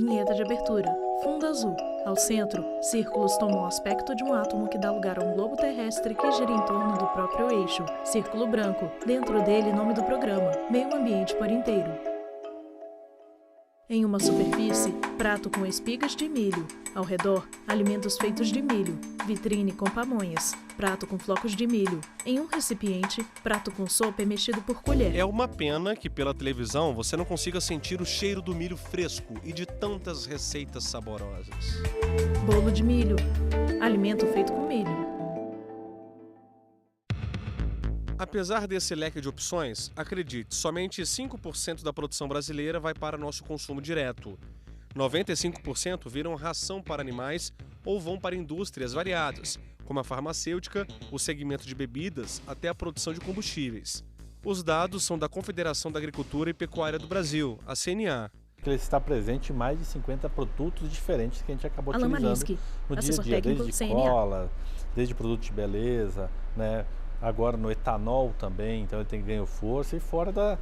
Vinheta de abertura. Fundo azul. Ao centro, círculos tomam o aspecto de um átomo que dá lugar a um globo terrestre que gira em torno do próprio eixo. Círculo branco. Dentro dele, nome do programa. Meio ambiente por inteiro. Em uma superfície, prato com espigas de milho. Ao redor, alimentos feitos de milho. Vitrine com pamonhas. Prato com flocos de milho. Em um recipiente, prato com sopa é mexido por colher. É uma pena que pela televisão você não consiga sentir o cheiro do milho fresco e de tantas receitas saborosas. Bolo de milho. Alimento feito com milho. Apesar desse leque de opções, acredite, somente 5% da produção brasileira vai para nosso consumo direto. 95% viram ração para animais ou vão para indústrias variadas, como a farmacêutica, o segmento de bebidas, até a produção de combustíveis. Os dados são da Confederação da Agricultura e Pecuária do Brasil, a CNA. Ele está presente em mais de 50 produtos diferentes que a gente acabou utilizando no dia a dia, desde cola, desde produtos de beleza, né? Agora no etanol também, então ele tem ganho força e fora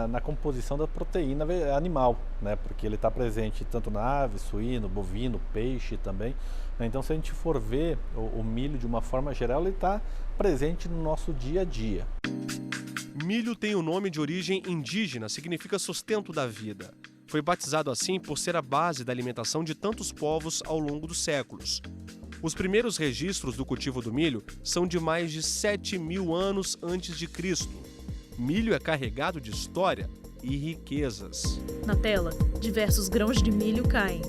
na composição da proteína animal, né? Porque ele está presente tanto na ave, suíno, bovino, peixe também. Né? Então se a gente for ver o milho de uma forma geral, ele está presente no nosso dia a dia. Milho tem o nome de origem indígena, significa sustento da vida. Foi batizado assim por ser a base da alimentação de tantos povos ao longo dos séculos. Os primeiros registros do cultivo do milho são de mais de 7.000 anos antes de Cristo. Milho é carregado de história e riquezas. Na tela, diversos grãos de milho caem.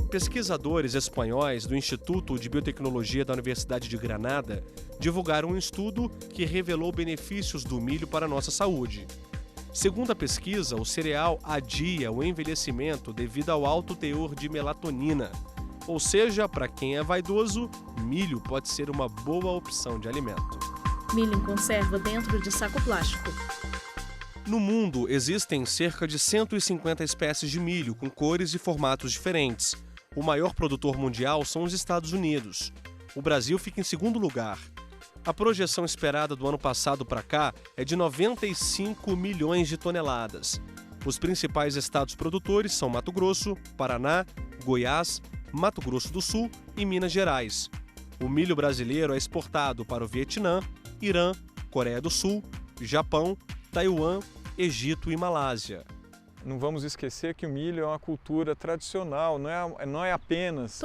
Pesquisadores espanhóis do Instituto de Biotecnologia da Universidade de Granada divulgaram um estudo que revelou benefícios do milho para a nossa saúde. Segundo a pesquisa, o cereal adia o envelhecimento devido ao alto teor de melatonina. Ou seja, para quem é vaidoso, milho pode ser uma boa opção de alimento. Milho em conserva dentro de saco plástico. No mundo, existem cerca de 150 espécies de milho com cores e formatos diferentes. O maior produtor mundial são os Estados Unidos. O Brasil fica em segundo lugar. A projeção esperada do ano passado para cá é de 95 milhões de toneladas. Os principais estados produtores são Mato Grosso, Paraná, Goiás, Mato Grosso do Sul e Minas Gerais. O milho brasileiro é exportado para o Vietnã, Irã, Coreia do Sul, Japão, Taiwan, Egito e Malásia. Não vamos esquecer que o milho é uma cultura tradicional, não é apenas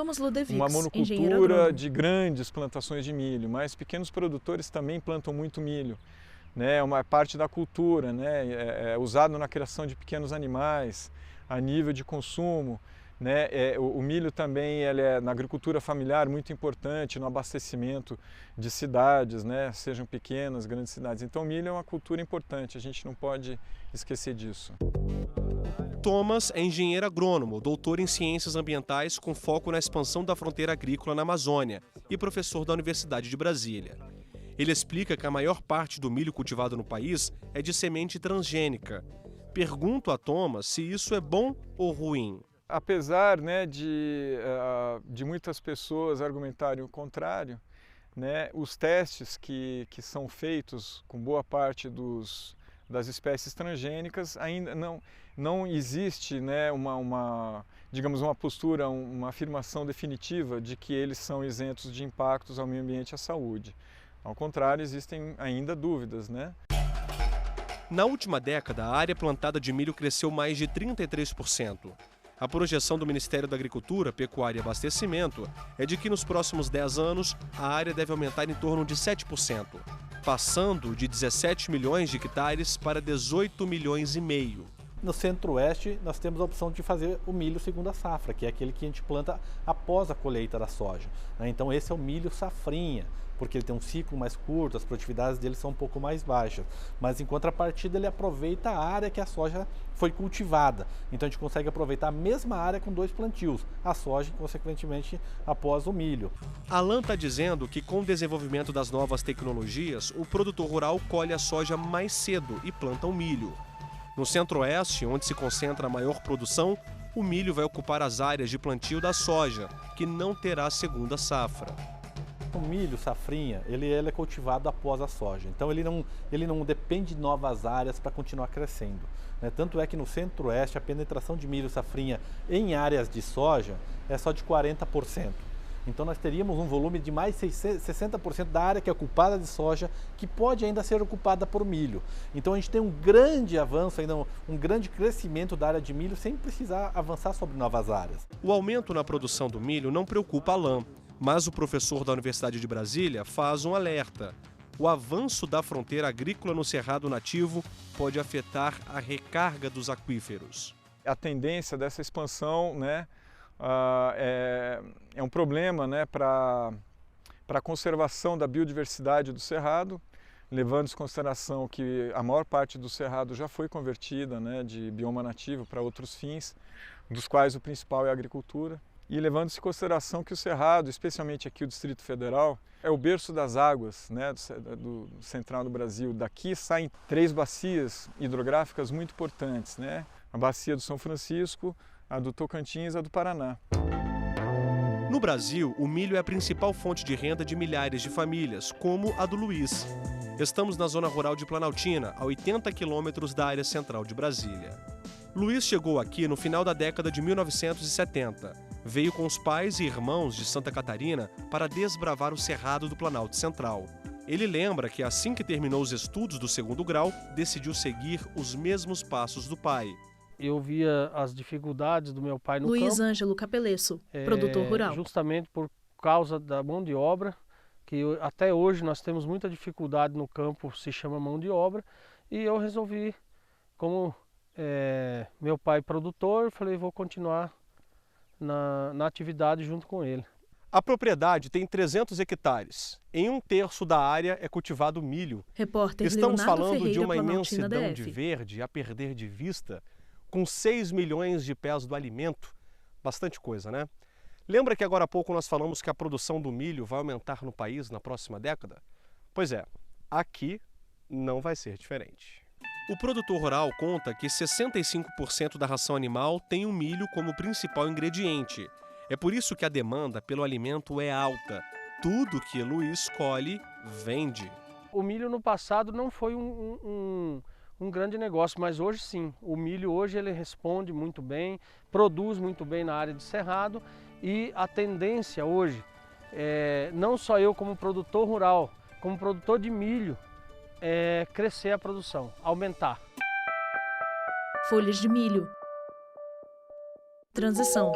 uma monocultura de grandes plantações de milho, mas pequenos produtores também plantam muito milho. Né? É uma parte da cultura, né? É usado na criação de pequenos animais, a nível de consumo. Né? O milho também ele é na agricultura familiar muito importante, no abastecimento de cidades, né? Sejam pequenas, grandes cidades. Então o milho é uma cultura importante, a gente não pode esquecer disso. Thomas é engenheiro agrônomo, doutor em ciências ambientais com foco na expansão da fronteira agrícola na Amazônia e professor da Universidade de Brasília. Ele explica que a maior parte do milho cultivado no país é de semente transgênica. Pergunto a Thomas se isso é bom ou ruim. Apesar, né, de muitas pessoas argumentarem o contrário, né, os testes que são feitos com boa parte das espécies transgênicas ainda não existe, né, digamos, uma postura, uma afirmação definitiva de que eles são isentos de impactos ao meio ambiente e à saúde. Ao contrário, existem ainda dúvidas, né? Na última década, a área plantada de milho cresceu mais de 33%. A projeção do Ministério da Agricultura, Pecuária e Abastecimento é de que nos próximos 10 anos a área deve aumentar em torno de 7%, passando de 17 milhões de hectares para 18 milhões e meio. No centro-oeste, nós temos a opção de fazer o milho segunda safra, que é aquele que a gente planta após a colheita da soja. Então esse é o milho safrinha, porque ele tem um ciclo mais curto, as produtividades dele são um pouco mais baixas. Mas em contrapartida ele aproveita a área que a soja foi cultivada. Então a gente consegue aproveitar a mesma área com 2 plantios, a soja e consequentemente após o milho. Alan está dizendo que com o desenvolvimento das novas tecnologias, o produtor rural colhe a soja mais cedo e planta o milho. No centro-oeste, onde se concentra a maior produção, o milho vai ocupar as áreas de plantio da soja, que não terá segunda safra. O milho safrinha, ele é cultivado após a soja, então ele não depende de novas áreas para continuar crescendo, né? Tanto é que no centro-oeste a penetração de milho safrinha em áreas de soja é só de 40%. Então nós teríamos um volume de mais 60% da área que é ocupada de soja, que pode ainda ser ocupada por milho. Então a gente tem um grande avanço, ainda um grande crescimento da área de milho sem precisar avançar sobre novas áreas. O aumento na produção do milho não preocupa a Alain, mas o professor da Universidade de Brasília faz um alerta. O avanço da fronteira agrícola no Cerrado Nativo pode afetar a recarga dos aquíferos. A tendência dessa expansão, né, é um problema, né, para a conservação da biodiversidade do Cerrado, levando em consideração que a maior parte do Cerrado já foi convertida, né, de bioma nativo para outros fins, dos quais o principal é a agricultura. E levando-se em consideração que o Cerrado, especialmente aqui o Distrito Federal, é o berço das águas, né, do central do Brasil. Daqui saem 3 bacias hidrográficas muito importantes, né? A bacia do São Francisco, a do Tocantins e a do Paraná. No Brasil, o milho é a principal fonte de renda de milhares de famílias, como a do Luiz. Estamos na zona rural de Planaltina, a 80 quilômetros da área central de Brasília. Luiz chegou aqui no final da década de 1970. Veio com os pais e irmãos de Santa Catarina para desbravar o Cerrado do Planalto Central. Ele lembra que assim que terminou os estudos do 2º grau, decidiu seguir os mesmos passos do pai. Eu via as dificuldades do meu pai no campo. Luiz Ângelo Capelesso, produtor rural. Justamente por causa da mão de obra, que até hoje nós temos muita dificuldade no campo, se chama mão de obra, e eu resolvi, como meu pai produtor, falei, vou continuar na atividade junto com ele. A propriedade tem 300 hectares. Em 1/3 da área é cultivado milho. Repórter Estamos Leonardo falando Ferreira, de uma Planaltina imensidão DF. de verde a perder de vista, com 6 milhões de pés do alimento. Bastante coisa, né? Lembra que agora há pouco nós falamos que a produção do milho vai aumentar no país na próxima década? Pois é, aqui não vai ser diferente. O produtor rural conta que 65% da ração animal tem o milho como principal ingrediente. É por isso que a demanda pelo alimento é alta. Tudo que Luiz colhe, vende. O milho no passado não foi um grande negócio, mas hoje sim. O milho hoje ele responde muito bem, produz muito bem na área de cerrado e a tendência hoje, não só eu como produtor rural, como produtor de milho, é crescer a produção, aumentar. Folhas de milho. Transição.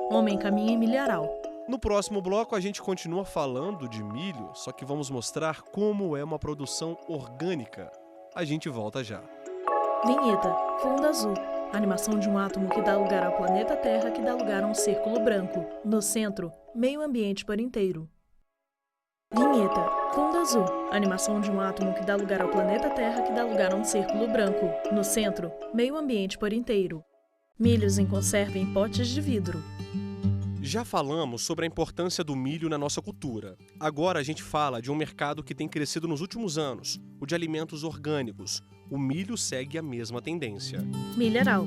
Homem caminha em milharal. No próximo bloco a gente continua falando de milho, só que vamos mostrar como é uma produção orgânica. A gente volta já. Vinheta. Fundo azul. Animação de um átomo que dá lugar ao planeta Terra, que dá lugar a um círculo branco. No centro, meio ambiente por inteiro. Vinheta. Fundo azul. Animação de um átomo que dá lugar ao planeta Terra, que dá lugar a um círculo branco. No centro, meio ambiente por inteiro. Milhos em conserva em potes de vidro. Já falamos sobre a importância do milho na nossa cultura. Agora a gente fala de um mercado que tem crescido nos últimos anos, o de alimentos orgânicos. O milho segue a mesma tendência. Milharal.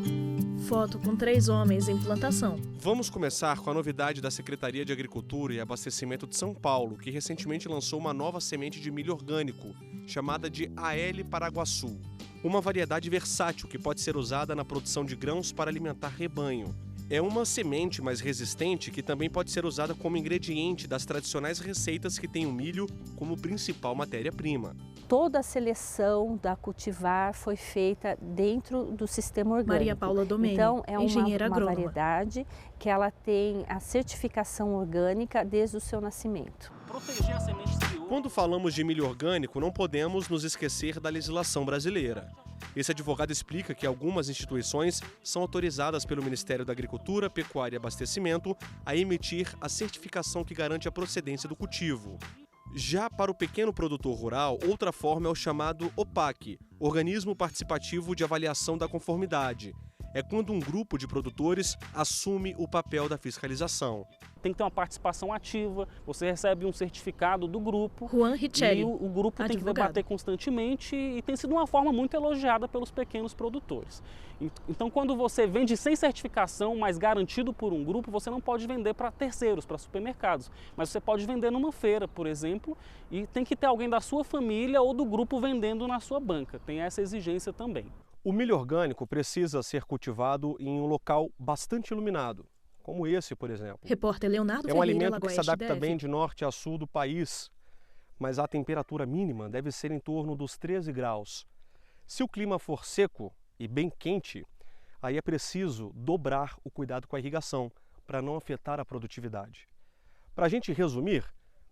Foto com 3 homens em plantação. Vamos começar com a novidade da Secretaria de Agricultura e Abastecimento de São Paulo, que recentemente lançou uma nova semente de milho orgânico, chamada de AL Paraguaçu. Uma variedade versátil que pode ser usada na produção de grãos para alimentar rebanho. É uma semente mais resistente que também pode ser usada como ingrediente das tradicionais receitas que têm o milho como principal matéria-prima. Toda a seleção da cultivar foi feita dentro do sistema orgânico. Maria Paula Domênio, então, é engenheira uma agrônoma. variedade que ela tem a certificação orgânica desde o seu nascimento. Proteger a semente exterior. Quando falamos de milho orgânico, não podemos nos esquecer da legislação brasileira. Esse advogado explica que algumas instituições são autorizadas pelo Ministério da Agricultura, Pecuária e Abastecimento a emitir a certificação que garante a procedência do cultivo. Já para o pequeno produtor rural, outra forma é o chamado OPAC, Organismo Participativo de Avaliação da Conformidade. É quando um grupo de produtores assume o papel da fiscalização. tem que ter uma participação ativa, você recebe um certificado do grupo. Juan Richelli, e o grupo tem que debater constantemente e tem sido uma forma muito elogiada pelos pequenos produtores. Então, quando você vende sem certificação, mas garantido por um grupo, você não pode vender para terceiros, para supermercados, mas você pode vender numa feira, por exemplo, e tem que ter alguém da sua família ou do grupo vendendo na sua banca. Tem essa exigência também. O milho orgânico precisa ser cultivado em um local bastante iluminado, como esse, por exemplo. Repórter Leonardo É um Ferreira, alimento que se adapta DF. bem de norte a sul do país, mas a temperatura mínima deve ser em torno dos 13 graus. Se o clima for seco e bem quente, aí é preciso dobrar o cuidado com a irrigação para não afetar a produtividade. Para a gente resumir,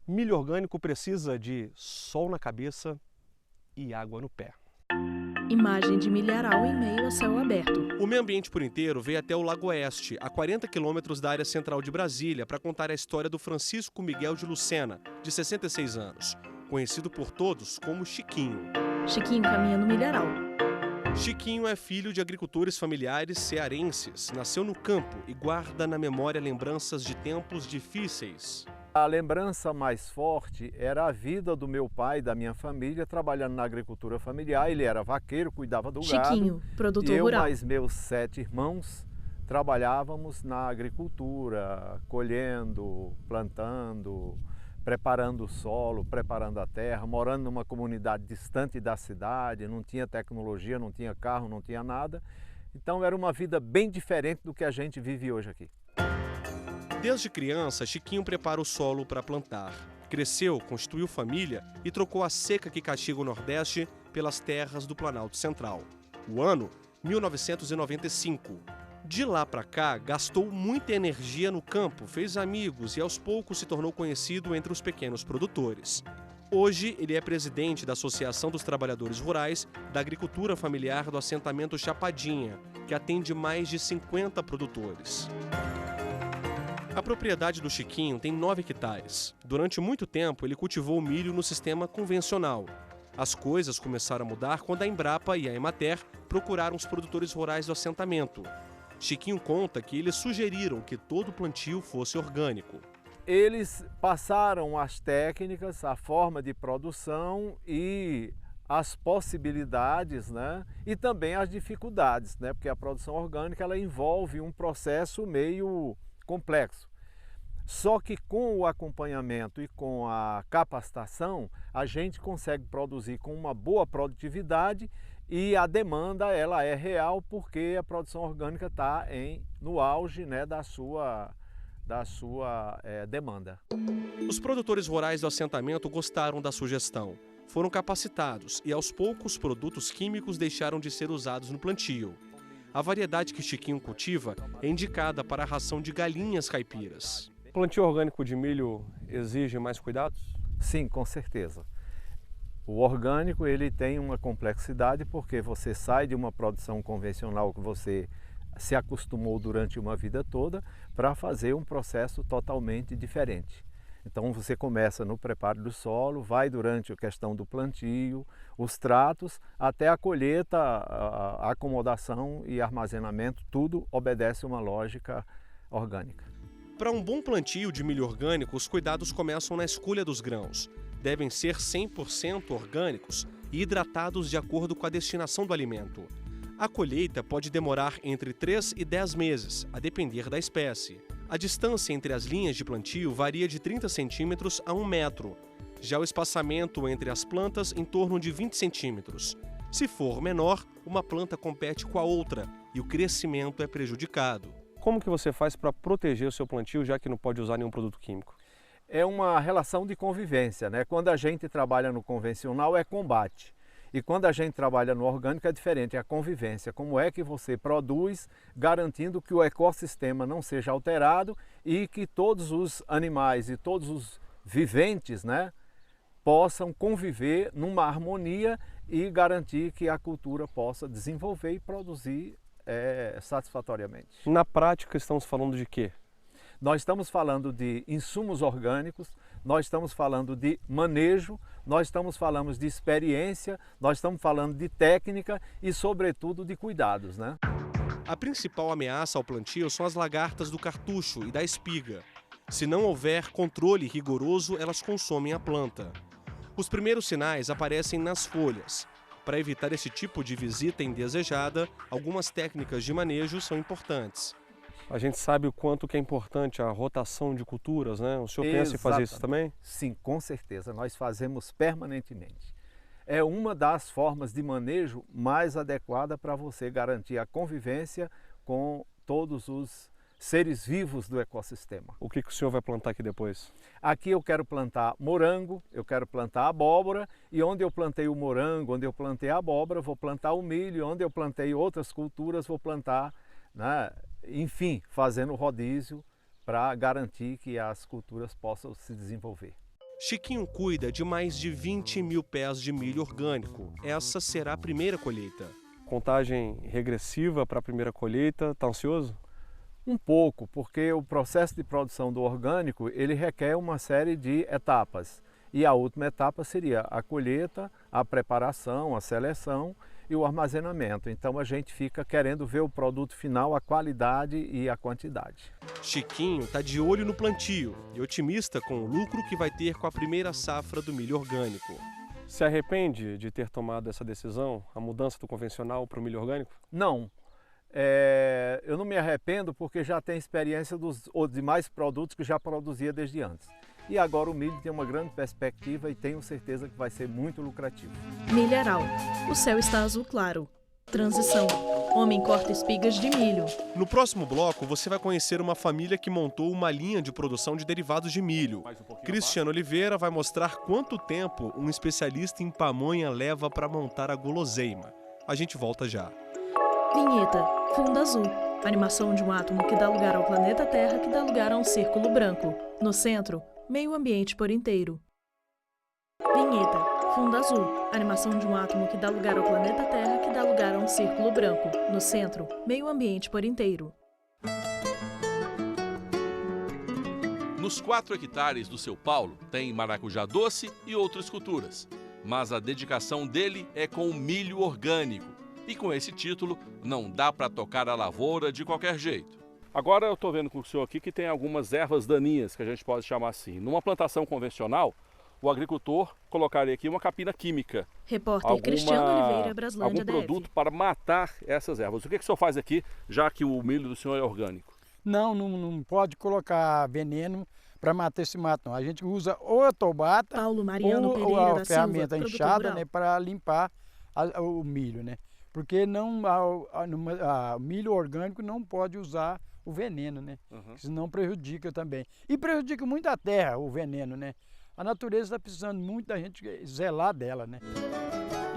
milho orgânico precisa de sol na cabeça e água no pé. Imagem de milharal em meio a céu aberto. O Meio Ambiente por Inteiro veio até o Lago Oeste, a 40 quilômetros da área central de Brasília, para contar a história do Francisco Miguel de Lucena, de 66 anos, conhecido por todos como Chiquinho. Chiquinho caminha no milharal. Chiquinho é filho de agricultores familiares cearenses, nasceu no campo e guarda na memória lembranças de tempos difíceis. A lembrança mais forte era a vida do meu pai e da minha família trabalhando na agricultura familiar. Ele era vaqueiro, cuidava do gado. Chiquinho, produtor e eu rural. mais meus 7 irmãos trabalhávamos na agricultura, colhendo, plantando, preparando o solo, preparando a terra, morando numa comunidade distante da cidade, não tinha tecnologia, não tinha carro, não tinha nada. Então era uma vida bem diferente do que a gente vive hoje aqui. Desde criança, Chiquinho prepara o solo para plantar. Cresceu, constituiu família e trocou a seca que castiga o Nordeste pelas terras do Planalto Central. O ano, 1995. De lá para cá, gastou muita energia no campo, fez amigos e aos poucos se tornou conhecido entre os pequenos produtores. Hoje, ele é presidente da Associação dos Trabalhadores Rurais da Agricultura Familiar do assentamento Chapadinha, que atende mais de 50 produtores. A propriedade do Chiquinho tem 9 hectares. Durante muito tempo, ele cultivou o milho no sistema convencional. As coisas começaram a mudar quando a Embrapa e a Emater procuraram os produtores rurais do assentamento. Chiquinho conta que eles sugeriram que todo o plantio fosse orgânico. Eles passaram as técnicas, a forma de produção e as possibilidades, né? E também as dificuldades, né? Porque a produção orgânica ela envolve um processo meio complexo. Só que com o acompanhamento e com a capacitação, a gente consegue produzir com uma boa produtividade e a demanda ela é real porque a produção orgânica está no auge, né, da sua demanda. Os produtores rurais do assentamento gostaram da sugestão. Foram capacitados e aos poucos produtos químicos deixaram de ser usados no plantio. A variedade que Chiquinho cultiva é indicada para a ração de galinhas caipiras. O plantio orgânico de milho exige mais cuidados? Sim, com certeza. O orgânico ele tem uma complexidade porque você sai de uma produção convencional que você se acostumou durante uma vida toda para fazer um processo totalmente diferente. Então você começa no preparo do solo, vai durante a questão do plantio, os tratos, até a colheita, a acomodação e armazenamento, tudo obedece uma lógica orgânica. Para um bom plantio de milho orgânico, os cuidados começam na escolha dos grãos. Devem ser 100% orgânicos e hidratados de acordo com a destinação do alimento. A colheita pode demorar entre 3 e 10 meses, a depender da espécie. A distância entre as linhas de plantio varia de 30 centímetros a 1 metro. Já o espaçamento entre as plantas em torno de 20 centímetros. Se for menor, uma planta compete com a outra e o crescimento é prejudicado. Como que você faz para proteger o seu plantio, já que não pode usar nenhum produto químico? É uma relação de convivência, né? Quando a gente trabalha no convencional é combate. E quando a gente trabalha no orgânico é diferente, é a convivência. Como é que você produz, garantindo que o ecossistema não seja alterado e que todos os animais e todos os viventes, né, possam conviver numa harmonia e garantir que a cultura possa desenvolver e produzir satisfatoriamente. Na prática, estamos falando de quê? Nós estamos falando de insumos orgânicos, nós estamos falando de manejo, nós estamos falando de experiência, nós estamos falando de técnica e, sobretudo, de cuidados, né? A principal ameaça ao plantio são as lagartas do cartucho e da espiga. Se não houver controle rigoroso, elas consomem a planta. Os primeiros sinais aparecem nas folhas. Para evitar esse tipo de visita indesejada, algumas técnicas de manejo são importantes. A gente sabe o quanto que é importante a rotação de culturas, né? O senhor pensa em fazer isso também? Sim, com certeza. Nós fazemos permanentemente. É uma das formas de manejo mais adequada para você garantir a convivência com todos os seres vivos do ecossistema. O que o senhor vai plantar aqui depois? Aqui eu quero plantar morango, eu quero plantar abóbora, e onde eu plantei o morango, onde eu plantei a abóbora, vou plantar o milho, onde eu plantei outras culturas, vou plantar, né? Enfim, fazendo rodízio para garantir que as culturas possam se desenvolver. Chiquinho cuida de mais de 20 mil pés de milho orgânico. Essa será a primeira colheita. Contagem regressiva para a primeira colheita. Está ansioso? Um pouco, porque o processo de produção do orgânico ele requer uma série de etapas. E a última etapa seria a colheita, a preparação, a seleção e o armazenamento. Então a gente fica querendo ver o produto final, a qualidade e a quantidade. Chiquinho está de olho no plantio e otimista com o lucro que vai ter com a primeira safra do milho orgânico. Se arrepende de ter tomado essa decisão, a mudança do convencional para o milho orgânico? Não. Eu não me arrependo porque já tenho experiência dos demais produtos que já produzia desde antes. E agora o milho tem uma grande perspectiva e tenho certeza que vai ser muito lucrativo. Milharal. O céu está azul claro. Transição. Homem corta espigas de milho. No próximo bloco, você vai conhecer uma família que montou uma linha de produção de derivados de milho. Cristiano Oliveira vai mostrar quanto tempo um especialista em pamonha leva para montar a guloseima. A gente volta já. Vinheta. Fundo azul. Animação de um átomo que dá lugar ao planeta Terra, que dá lugar a um círculo branco. No centro, meio ambiente por inteiro. Vinheta. Fundo azul. Animação de um átomo que dá lugar ao planeta Terra, que dá lugar a um círculo branco. No centro, meio ambiente por inteiro. Nos 4 hectares do seu Paulo tem maracujá doce e outras culturas. Mas a dedicação dele é com o milho orgânico. E com esse título, não dá para tocar a lavoura de qualquer jeito. Agora eu estou vendo com o senhor aqui que tem algumas ervas daninhas, que a gente pode chamar assim. Numa plantação convencional, o agricultor colocaria aqui uma capina química. Repórter Cristiano Oliveira, Braslândia, algum produto para matar essas ervas. O que o senhor faz aqui, já que o milho do senhor é orgânico? Não pode colocar veneno para matar esse mato, não. A gente usa ou a tobata Paulo Mariano ou Pereira a ferramenta Silva, inchada, né, para limpar o milho, né? Porque o milho orgânico não pode usar o veneno, né? Senão prejudica também. E prejudica muito a terra, o veneno, né? A natureza está precisando muito da gente zelar dela, né?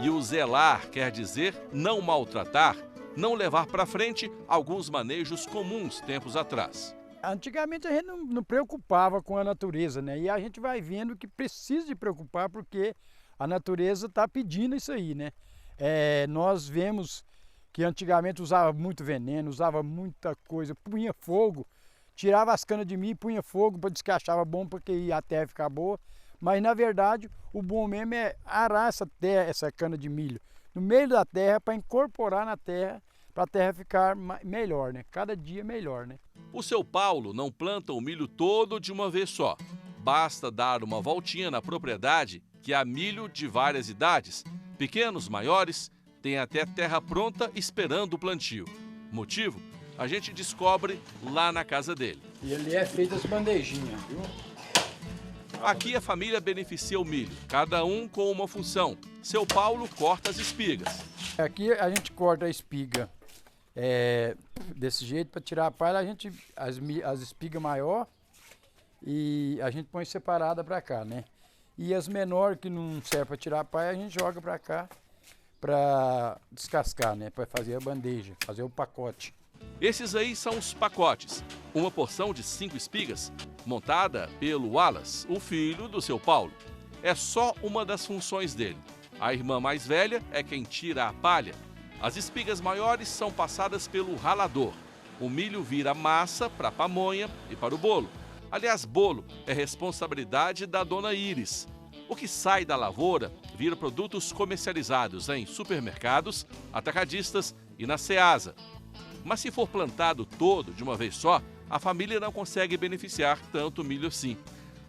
E o zelar quer dizer não maltratar, não levar para frente alguns manejos comuns tempos atrás. Antigamente a gente não preocupava com a natureza, né? E a gente vai vendo que precisa de preocupar porque a natureza está pedindo isso aí, né? Nós vemos que antigamente usava muito veneno, usava muita coisa, punha fogo, tirava as canas de milho e punha fogo para dizer que achava bom porque a terra ficar boa. Mas na verdade o bom mesmo é arar essa cana de milho no meio da terra para incorporar na terra, para a terra ficar melhor, né? Cada dia melhor, né? O seu Paulo não planta o milho todo de uma vez só. Basta dar uma voltinha na propriedade que há milho de várias idades. Pequenos, maiores, tem até terra pronta esperando o plantio. Motivo? A gente descobre lá na casa dele. E ali é feita as bandejinhas, viu? Aqui a família beneficia o milho, cada um com uma função. Seu Paulo corta as espigas. Aqui a gente corta a espiga desse jeito para tirar a palha, as espigas maior e a gente põe separada para cá, né? E as menores que não servem para tirar a palha, a gente joga para cá para descascar, né? Para fazer a bandeja, fazer o pacote. Esses aí são os pacotes. Uma porção de 5 espigas, montada pelo Wallace, o filho do seu Paulo. É só uma das funções dele. A irmã mais velha é quem tira a palha. As espigas maiores são passadas pelo ralador. O milho vira massa para a pamonha e para o bolo. Aliás, bolo é responsabilidade da dona Iris. O que sai da lavoura vira produtos comercializados em supermercados, atacadistas e na Ceasa. Mas se for plantado todo de uma vez só, a família não consegue beneficiar tanto milho assim.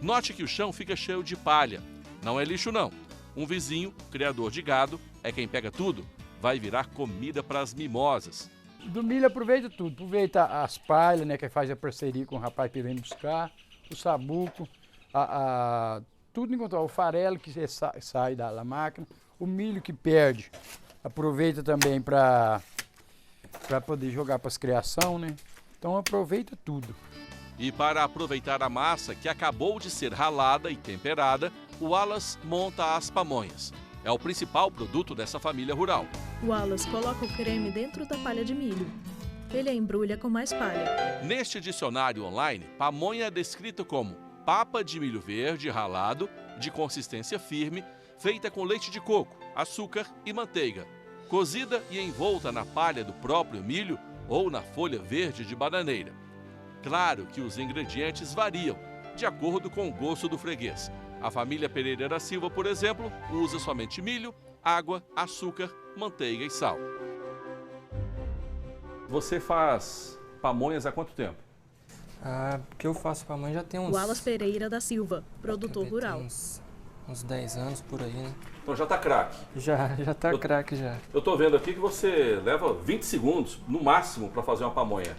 Note que o chão fica cheio de palha. Não é lixo não. Um vizinho, criador de gado, é quem pega tudo. Vai virar comida para as mimosas. Do milho aproveita tudo. Aproveita as palhas, né, que faz a parceria com o rapaz que vem buscar, o sabuco, tudo enquanto o farelo que sai da máquina, o milho que perde. Aproveita também para poder jogar para as criação, né? Então aproveita tudo. E para aproveitar a massa que acabou de ser ralada e temperada, o Wallace monta as pamonhas. É o principal produto dessa família rural. O Wallace coloca o creme dentro da palha de milho. Ele a embrulha com mais palha. Neste dicionário online, pamonha é descrita como papa de milho verde ralado, de consistência firme, feita com leite de coco, açúcar e manteiga, cozida e envolta na palha do próprio milho ou na folha verde de bananeira. Claro que os ingredientes variam, de acordo com o gosto do freguês. A família Pereira da Silva, por exemplo, usa somente milho, água, açúcar, manteiga e sal. Você faz pamonhas há quanto tempo? Porque eu faço pamonha já tem uns... Wallace Pereira da Silva, produtor rural. Uns 10 anos por aí, né? Então já tá craque? Já tá craque já. Eu tô vendo aqui que você leva 20 segundos, no máximo, para fazer uma pamonha.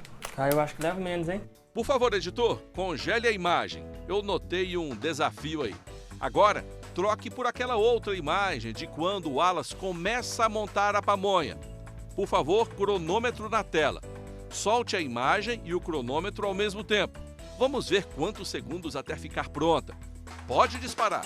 Eu acho que leva menos, hein? Por favor, editor, congele a imagem. Eu notei um desafio aí. Agora, troque por aquela outra imagem de quando o Wallace começa a montar a pamonha. Por favor, cronômetro na tela. Solte a imagem e o cronômetro ao mesmo tempo. Vamos ver quantos segundos até ficar pronta. Pode disparar.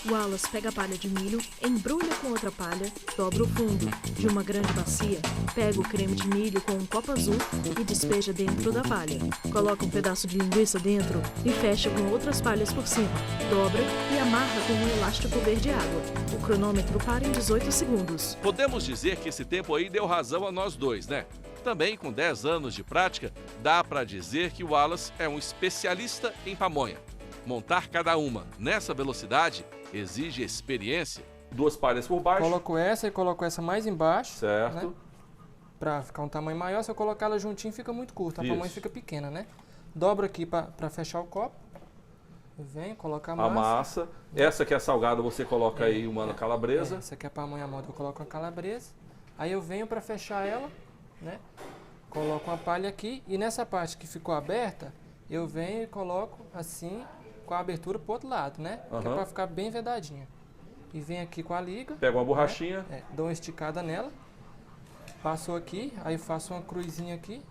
Wallace pega a palha de milho, embrulha com outra palha, dobra o fundo de uma grande bacia, pega o creme de milho com um copo azul e despeja dentro da palha. Coloca um pedaço de linguiça dentro e fecha com outras palhas por cima. Dobra e amarra com um elástico verde água. O cronômetro para em 18 segundos. Podemos dizer que esse tempo aí deu razão a nós dois, né? Também com 10 anos de prática, dá para dizer que o Wallace é um especialista em pamonha. Montar cada uma nessa velocidade exige experiência. 2 palhas por baixo. Coloco essa e coloco essa mais embaixo. Certo. Né? Pra ficar um tamanho maior, se eu colocar ela juntinho fica muito curta, a pamonha fica pequena, né? Dobro aqui pra fechar o copo. Vem, coloca a massa. A massa. Essa que é salgada, você coloca aí uma calabresa. Essa aqui é a pamonha moda, eu coloco uma calabresa. Aí eu venho pra fechar ela, né? Coloco uma palha aqui e nessa parte que ficou aberta, eu venho e coloco assim, com a abertura pro outro lado, né? Que é pra ficar bem vedadinha. E vem aqui com a liga. Pega uma borrachinha. Né? Dou uma esticada nela. Passou aqui, aí faço uma cruzinha aqui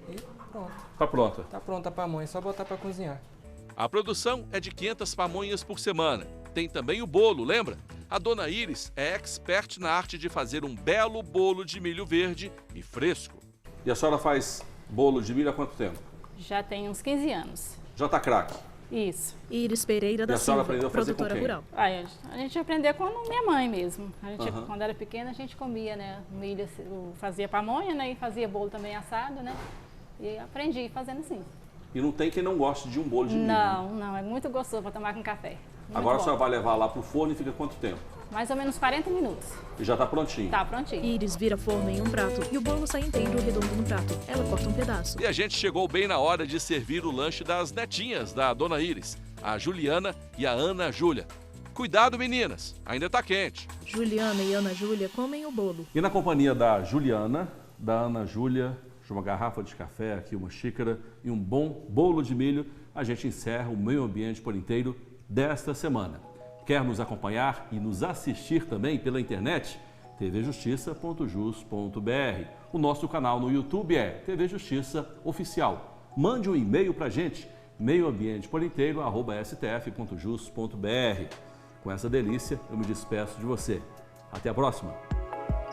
e pronto. Tá pronta. Tá pronta a pamonha, é só botar pra cozinhar. A produção é de 500 pamonhas por semana. Tem também o bolo, lembra? A dona Iris é expert na arte de fazer um belo bolo de milho verde e fresco. E a senhora faz bolo de milho há quanto tempo? Já tem uns 15 anos. Já tá craque? Isso. Iris Pereira da Silva, produtora rural. A gente aprendeu com a minha mãe mesmo. A gente, quando era pequena, a gente comia, né, milho, fazia pamonha, né, e fazia bolo também assado, né, e aprendi fazendo assim. E não tem quem não goste de um bolo de milho? Não, é muito gostoso para tomar com café. Muito Agora bom. A senhora vai levar lá pro forno e fica quanto tempo? Mais ou menos 40 minutos. E já tá prontinho? Tá prontinho. Iris vira forno em um prato e o bolo sai inteiro redondo no prato. Ela corta um pedaço. E a gente chegou bem na hora de servir o lanche das netinhas da dona Iris, a Juliana e a Ana Júlia. Cuidado, meninas, ainda tá quente. Juliana e Ana Júlia comem o bolo. E na companhia da Juliana, da Ana Júlia, de uma garrafa de café, aqui uma xícara e um bom bolo de milho, a gente encerra o Meio Ambiente por Inteiro desta semana. Quer nos acompanhar e nos assistir também pela internet? tvjustiça.jus.br. O nosso canal no YouTube é TV Justiça Oficial. Mande um e-mail para a gente, meioambienteporinteiro@stf.jus.br. Com essa delícia, eu me despeço de você. Até a próxima!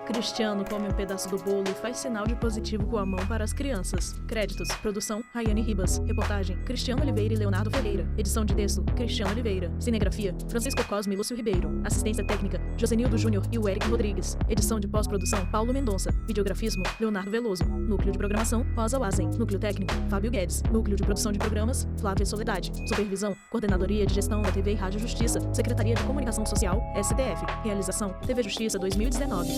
Cristiano come um pedaço do bolo e faz sinal de positivo com a mão para as crianças. Créditos, produção, Rayane Ribas. Reportagem, Cristiano Oliveira e Leonardo Ferreira. Edição de texto, Cristiano Oliveira. Cinegrafia, Francisco Cosme e Lúcio Ribeiro. Assistência técnica, Josenildo Júnior e o Eric Rodrigues. Edição de pós-produção, Paulo Mendonça. Videografismo, Leonardo Veloso. Núcleo de programação, Rosa Wazen. Núcleo técnico, Fábio Guedes. Núcleo de produção de programas, Flávia Soledade. Supervisão, Coordenadoria de Gestão da TV e Rádio Justiça. Secretaria de Comunicação Social, STF. Realização, TV Justiça 2019.